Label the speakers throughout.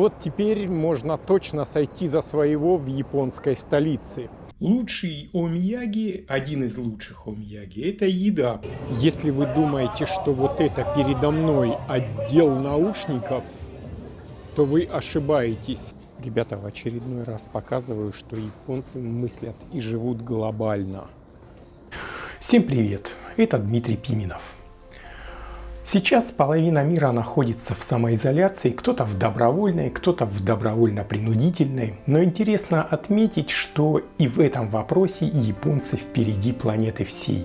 Speaker 1: Вот теперь можно точно сойти за своего в японской столице.
Speaker 2: Лучший омияги, один из лучших омияги, это еда.
Speaker 1: Если вы думаете, что вот это передо мной отдел наушников, то вы ошибаетесь. Ребята, в очередной раз показываю, что японцы мыслят и живут глобально.
Speaker 2: Всем привет, это Дмитрий Пименов. Сейчас половина мира находится в самоизоляции, кто-то в добровольной, кто-то в добровольно-принудительной. Но интересно отметить, что и в этом вопросе японцы впереди планеты всей.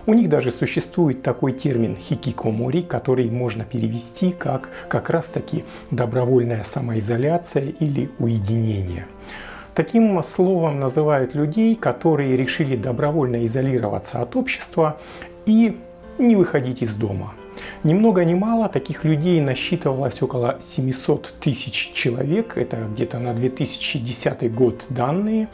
Speaker 2: У них даже существует такой термин хикикомори, который можно перевести как раз-таки добровольная самоизоляция или уединение. Таким словом называют людей, которые решили добровольно изолироваться от общества и не выходить из дома. Ни много ни мало таких людей насчитывалось около 700 тысяч человек, это где-то на 2010 год данные.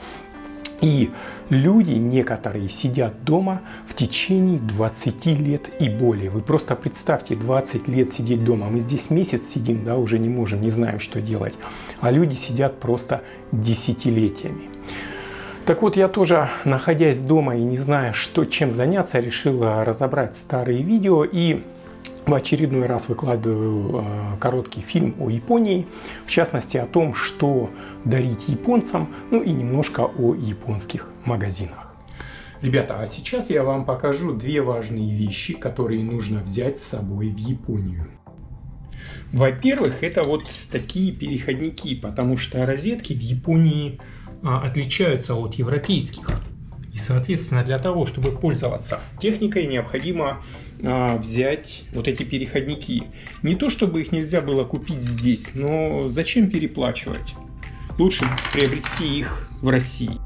Speaker 2: И люди некоторые сидят дома в течение 20 лет и более. Вы просто представьте, 20 лет сидеть дома. Мы здесь месяц сидим, да, уже не можем, не знаем, что делать. А люди сидят просто десятилетиями. Так вот, я тоже, находясь дома и не зная, чем заняться, решил разобрать старые видео и в очередной раз выкладываю короткий фильм о Японии, в частности о том, что дарить японцам, ну и немножко о японских магазинах. Ребята, а сейчас я вам покажу две важные вещи, которые нужно взять с собой в Японию. Во-первых, это вот такие переходники, потому что розетки в Японии отличаются от европейских. И, соответственно, для того, чтобы пользоваться техникой, необходимо взять вот эти переходники. Не то, чтобы их нельзя было купить здесь, но зачем переплачивать? Лучше приобрести их в России.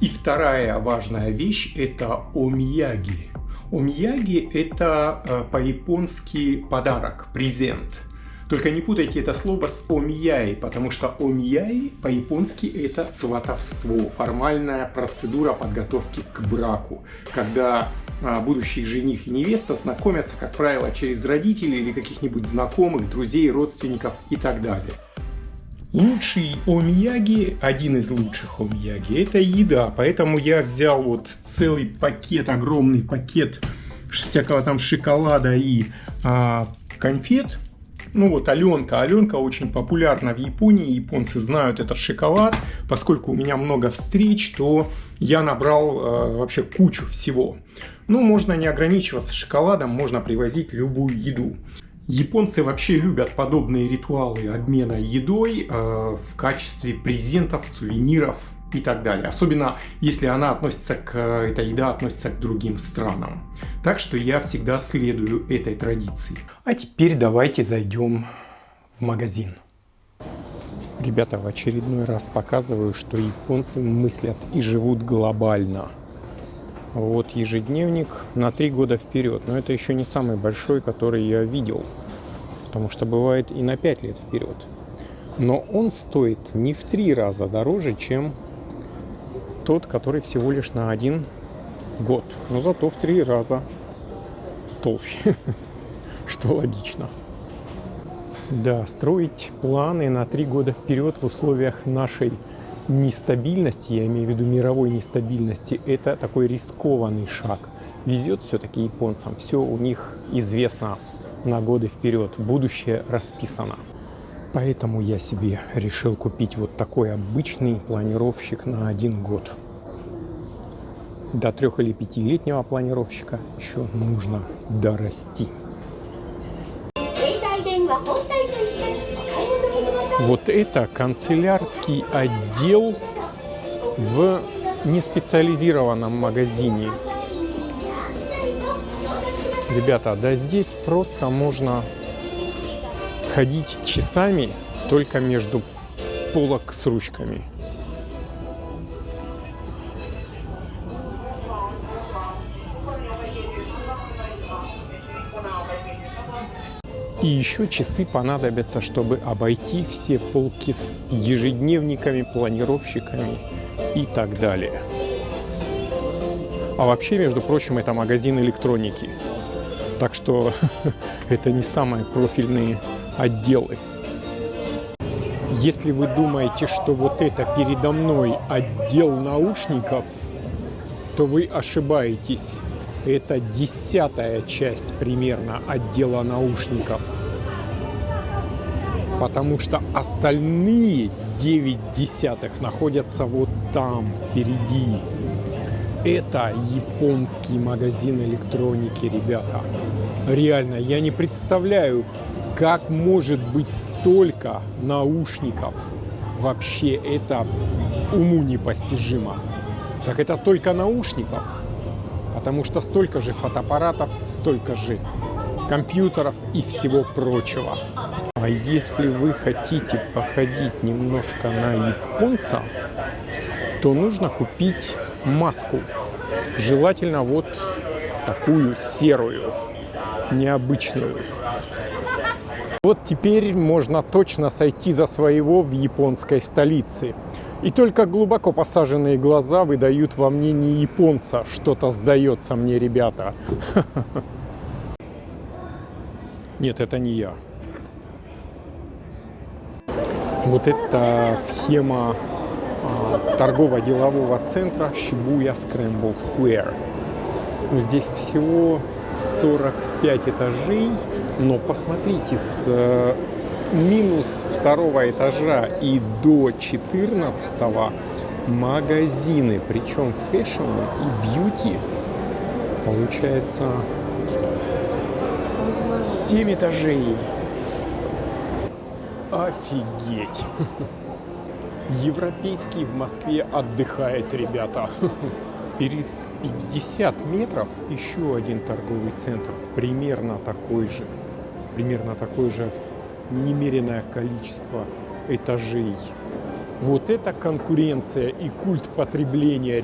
Speaker 2: И вторая важная вещь – это омияги. Омияги – это по-японски подарок, презент. Только не путайте это слово с омияи, потому что омияи по-японски это сватовство, формальная процедура подготовки к браку, когда будущий жених и невеста знакомятся, как правило, через родителей или каких-нибудь знакомых, друзей, родственников и так далее. Лучший омияги, один из лучших омияги, это еда, поэтому я взял вот целый пакет, огромный пакет всякого там шоколада и конфет. Ну вот Аленка очень популярна в Японии, японцы знают этот шоколад. Поскольку у меня много встреч, то я набрал вообще кучу всего. Ну, можно не ограничиваться шоколадом, можно привозить любую еду. Японцы вообще любят подобные ритуалы обмена едой в качестве презентов, сувениров и так далее. Особенно если эта еда относится к другим странам. Так что я всегда следую этой традиции. А теперь давайте зайдем в магазин.
Speaker 1: Ребята, в очередной раз показываю, что японцы мыслят и живут глобально. Вот ежедневник на 3 года вперед. Но это еще не самый большой, который я видел. Потому что бывает и на 5 лет вперед. Но он стоит не в 3 раза дороже, чем тот, который всего лишь на 1 год. Но зато в 3 раза толще. Что логично. Да, строить планы на 3 года вперед в условиях нашей нестабильности, я имею в виду мировой нестабильности, это такой рискованный шаг. Везет все-таки японцам. Все у них известно на годы вперед. Будущее расписано. Поэтому я себе решил купить вот такой обычный планировщик на 1 год. До 3 или 5-летнего планировщика еще нужно дорасти. Вот это канцелярский отдел в неспециализированном магазине. Ребята, да здесь просто можно ходить часами только между полок с ручками. И еще часы понадобятся, чтобы обойти все полки с ежедневниками, планировщиками и так далее. А вообще, между прочим, это магазин электроники. Так что это не самые профильные отделы. Если вы думаете, что вот это передо мной отдел наушников, то вы ошибаетесь. Это 10-я часть примерно отдела наушников. Потому что остальные 9/10 находятся вот там, впереди. Это японский магазин электроники, ребята. Реально, я не представляю, как может быть столько наушников. Вообще, это уму непостижимо. Так это только наушников, потому что столько же фотоаппаратов, столько же компьютеров и всего прочего. А если вы хотите походить немножко на японца, то нужно купить маску. Желательно вот такую серую, необычную. Вот теперь можно точно сойти за своего в японской столице. И только глубоко посаженные глаза выдают во мне не японца. Что-то сдается мне, ребята. Нет, это не я. Вот это схема торгово-делового центра Shibuya Scramble Square. Здесь всего 45 этажей, но посмотрите, с минус 2-го этажа и до 14-го магазины, причем фэшн и бьюти. Получается 7 этажей. Офигеть! Европейский в Москве отдыхает, ребята. Через 50 метров еще один торговый центр, примерно такой же немеренное количество этажей. Вот это конкуренция и культ потребления.